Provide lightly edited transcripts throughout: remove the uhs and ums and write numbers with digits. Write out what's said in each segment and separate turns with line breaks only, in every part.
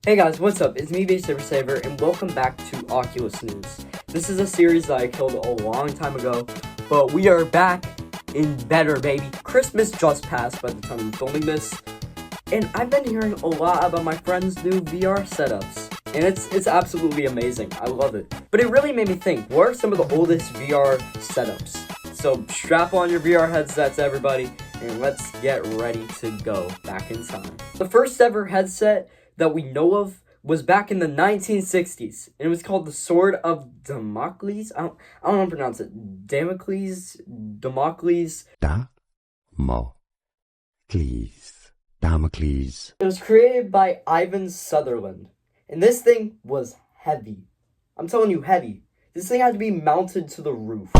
Hey guys, what's up? It's me, Saver, and welcome back to Oculus News. This is a series that I killed a long time ago, but we are back in better, baby. Christmas just passed by the time I'm filming this, and I've been hearing a lot about my friends' new VR setups, and it's absolutely amazing. I love it. But it really made me think, what are some of the oldest VR setups? So strap on your VR headsets, everybody, and let's get ready to go back in time. The first ever headset that we know of was back in the 1960s, and it was called the Sword of Damocles. I don't know how to pronounce it. Damocles.
Damocles.
It was created by Ivan Sutherland, and this thing was heavy. I'm telling you, heavy. This thing had to be mounted to the roof.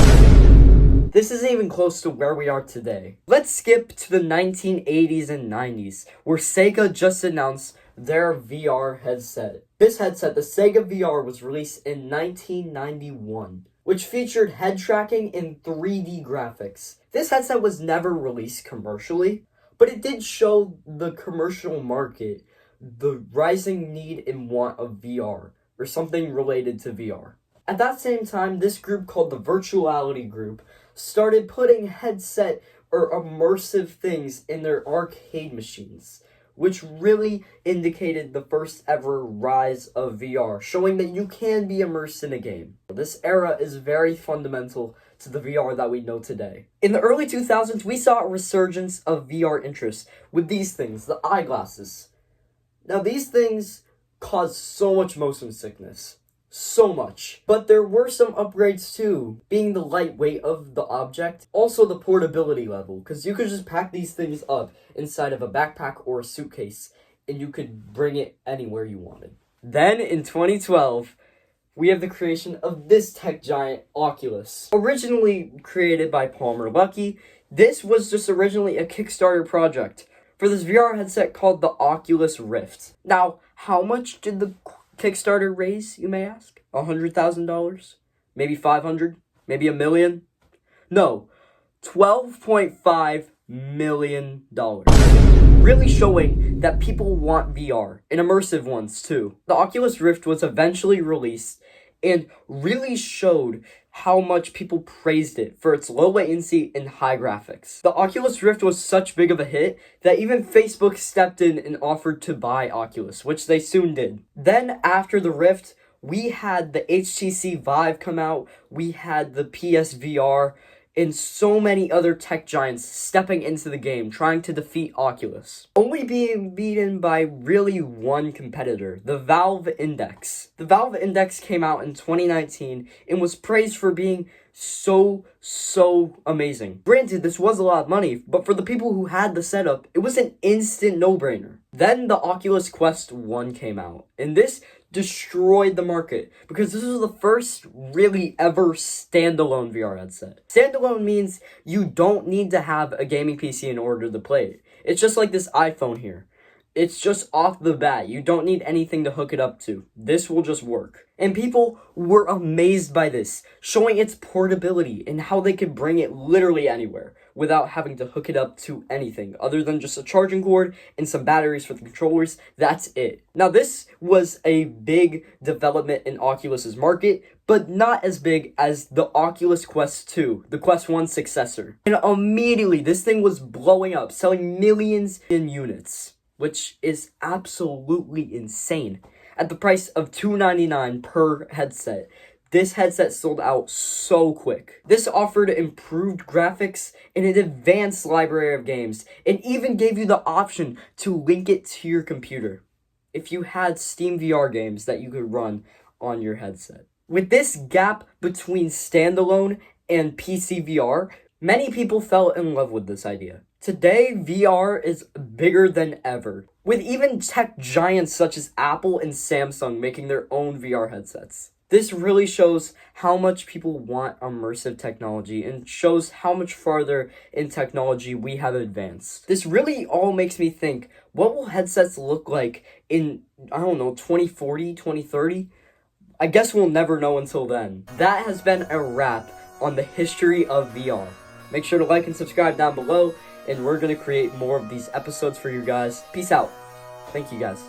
This isn't even close to where we are today. Let's skip to the 1980s and 90s, where Sega just announced their VR headset. This headset, the Sega VR, was released in 1991, which featured head tracking and 3D graphics. This headset was never released commercially, but it did show the commercial market the rising need and want of VR, or something related to VR. At that same time, this group called the Virtuality Group started putting headset or immersive things in their arcade machines, which really indicated the first ever rise of VR, showing that you can be immersed in a game. This era is very fundamental to the VR that we know today. In the early 2000s, we saw a resurgence of VR interest with these things, the eyeglasses. Now, these things cause so much motion sickness. So much. But there were some upgrades too, being the lightweight of the object, also the portability level, because you could just pack these things up inside of a backpack or a suitcase, and you could bring it anywhere you wanted. Then in 2012, we have the creation of this tech giant, Oculus. Originally created by Palmer Luckey, this was just originally a Kickstarter project for this VR headset called the Oculus Rift. Now, how much did the Kickstarter raise, you may ask? $100,000? Maybe 500? Maybe $1 million? No, $12.5 million. Really showing that people want VR, and immersive ones too. The Oculus Rift was eventually released and really showed how much people praised it for its low latency and high graphics. The Oculus Rift was such big of a hit that even Facebook stepped in and offered to buy Oculus, which they soon did. Then after the Rift, we had the HTC Vive come out, we had the PSVR, and so many other tech giants stepping into the game, trying to defeat Oculus. Only being beaten by really one competitor, the Valve Index. The Valve Index came out in 2019 and was praised for being so amazing. Granted, this was a lot of money, but for the people who had the setup, it was an instant no-brainer. Then the Oculus Quest 1 came out, and this destroyed the market because this was the first really ever standalone VR headset. Standalone means you don't need to have a gaming PC in order to play it. It's just like this iPhone here. It's just off the bat. You don't need anything to hook it up to. This will just work. And people were amazed by this, showing its portability and how they could bring it literally anywhere without having to hook it up to anything other than just a charging cord and some batteries for the controllers. That's it. Now, this was a big development in Oculus's market, but not as big as the Oculus Quest 2, the Quest 1 successor. And immediately, this thing was blowing up, selling millions in units, which is absolutely insane. At the price of $299 per headset, this headset sold out so quick. This offered improved graphics and an advanced library of games, and even gave you the option to link it to your computer if you had Steam VR games that you could run on your headset. With this gap between standalone and PC VR, many people fell in love with this idea. Today, VR is bigger than ever, with even tech giants such as Apple and Samsung making their own VR headsets. This really shows how much people want immersive technology and shows how much farther in technology we have advanced. This really all makes me think, what will headsets look like in, 2040, 2030? I guess we'll never know until then. That has been a wrap on the history of VR. Make sure to like and subscribe down below, and we're going to create more of these episodes for you guys. Peace out. Thank you guys.